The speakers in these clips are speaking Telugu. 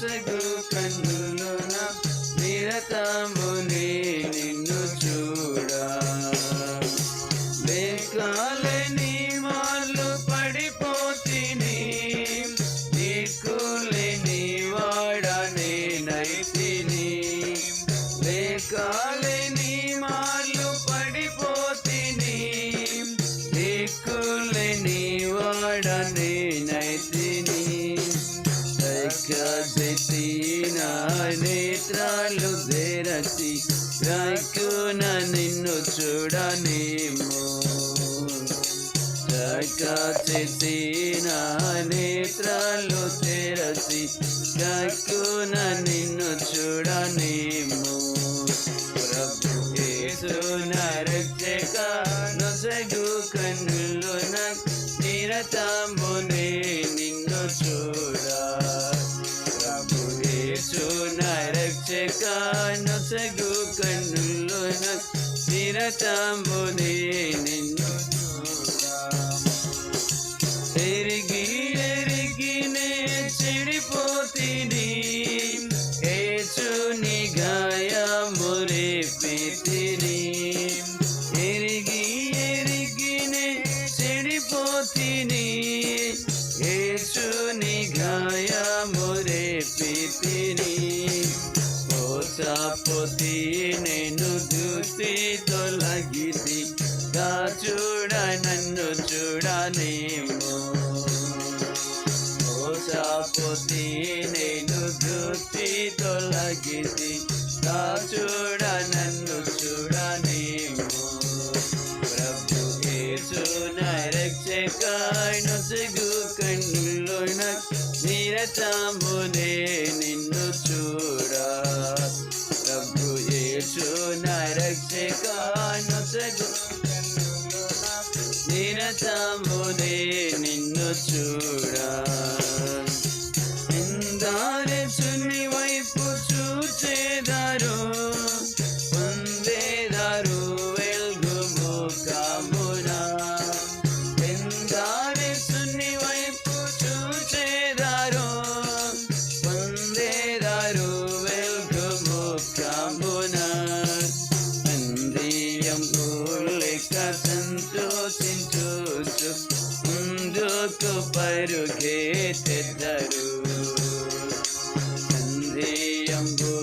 నొసగు కన్నులోన నిరతమునే నిన్ను చూడా. లేకాలేని మార్లు పడిపోతిని, దిక్కులేని వాడనే నైతిని. లేకాలేని మార్లు పడిపోతిని, దిక్కులేని వాడనే నైతిని. నా నేత్రాలు తెరచి రాకున నిన్ను చూడనేమో. చక్కచేసి నా నేత్రాలు తెరచి రాకున నిన్ను చూడనేమో. ప్రభు యేసు నా రక్షక నొసగు కన్నులోన నిరతమునే నిన్ను చూడా. నా రక్షక నొసగు కన్నులోన నిరతమునే నిన్ను చూడా. ఎరిగి ఎరిగినే చెడిపోతిని, యేసుని గాయము రేపితిని. ఎరిగి ఎరిగినే చెడిపోతిని, యేసుని గాయము రేపితిని. పోతి నేను దూతి తొలగితి, చూడ నన్ను చూడనేమో. పోతి నేను దూతి తొలగితి, చూడ నన్ను చూడనేమో. ప్రభు యేసు నా రక్షక నొసగు కన్నులోన నిరతమునే నిన్ను చూడా. ప్రభు యేసు నా రక్షక నొసగు కన్నులోన నిరతమునే నిన్ను చూడా. నిందారచుని వైపు చూచేదారు, పొందేదారు వెల్గు ముఖమున. నిందారచుని వైపు చూచేదారు, పొందేదారు వెల్గు ముఖమున. అందియం లెక్క సంతోషించు ముందుకు పరుగెత్తెదరు. అందియంబు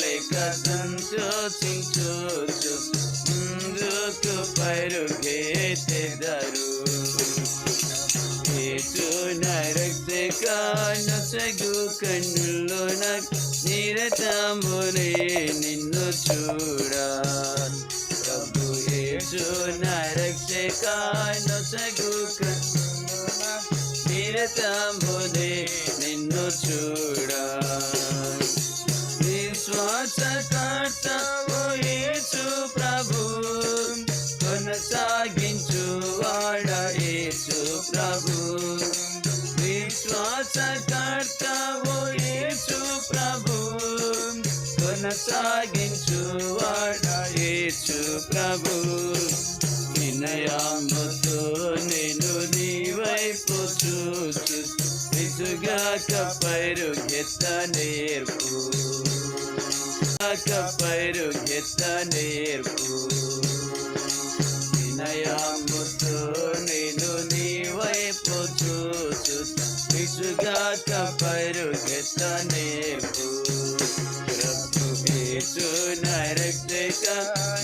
లెక్క సంతోషించు ముందుకు పరుగెత్తెదరు. యేసు నా రక్షక నొసగు కన్నులోన నిరతమునే నిన్ను చూడా. ప్రభు యేసు నా రక్షక నొసగు కన్నులోన నిరతమునే నిన్ను చూడా. విశ్వాసకర్తవు యేసు ప్రభు, కొనసాగించు వాడ యేసు ప్రభు. విశ్వాసకర్తవు యేసు ప్రభు, కొనసాగించు వాడ యేసు ప్రభు. వినయముతో నేను నీ వైపు చూచు, విసుగాక పరుగెత్త నేర్పు. పరుగెత్త నేర్పు. వినయముతో నేను నీ వైపు చూచు, విసుగాక పరుగెత్త నేర్పు. ప్రభు యేసు నా రక్షక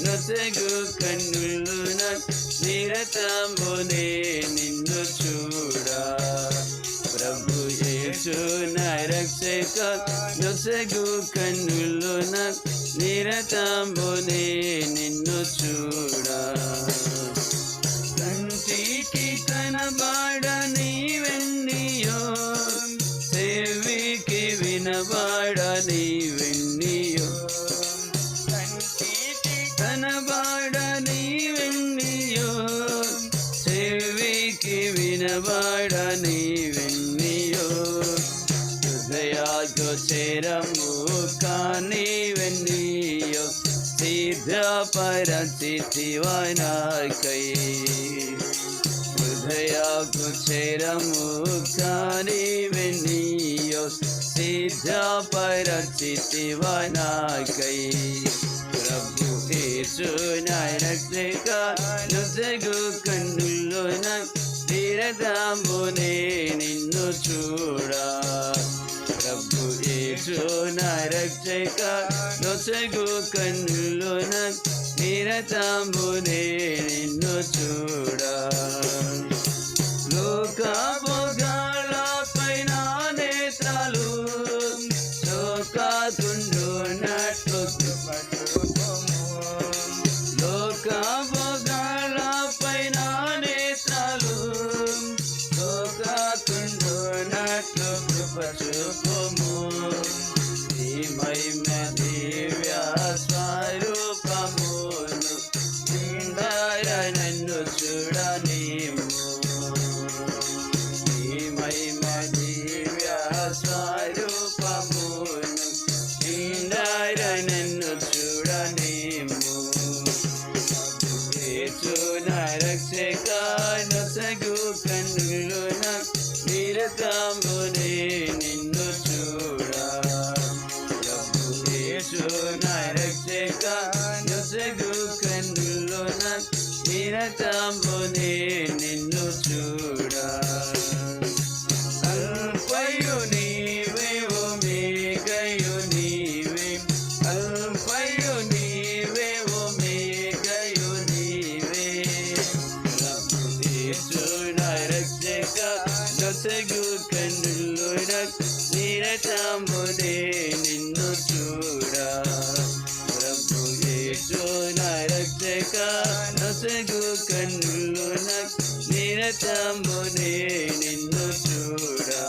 నొసగు కన్నులోన నిరతమునే నిన్ను చూడా. ప్రభు యేసు నా రక్షక నొసగు కన్నులోన నిరతమునే నిన్ను చూడా. కంటికి కనబడని వెన్నీయో, చెవికి వినబడని వెన్నీయో. కంటికి కనబడని వెన్నీయో, చెవికి వినబడని వెన్నీయో. హృదయగోచరము కాని వెన్నీయో, సిద్ధపరచితివా నాకై. హృదయగోచరము కాని వెన్నీయో, సిద్ధపరచితివా నాకై ప్రభు యేసు నా రక్షక నొసగు కన్నుల్లోన తీరదామునే నిన్ను చూడా ప్రభు యేసు నా రక్షక నొసగు కన్నుల్లోన తీరదామునే నిన్ను చూడా లోక భోగాలపై నా నేత్రాలు శోకాతుండునట్లు లోక భోగాలపై నా నేత్రాలు శోకాతుండునట్లు కృప చూపుము ఈ మహిమ దివ్య స్వరూపమును నిండార నన్ను చూడనీము స్వరూపమును నిండార నన్ను చూడనేము యేసు నా రక్షక నొసగు కన్నులోన నిరతమునే నిన్ను చూడా ప్రభు యేసు నా రక్షక నొసగు కన్నులోన నిరతమునే నిన్ను చూడా అల్ఫయు నీవే ఒమేగయు నీవే అల్ఫయు నీవే ఒమేగయు నీవే ప్రభు యేసు నా రక్షక నొసగు కన్నుల్లోన నిరతమునే నిన్ను చూడా ప్రభు యేసు నా రక్షక నొసగు కన్నుల్లోన నిరతమునే నిన్ను చూడా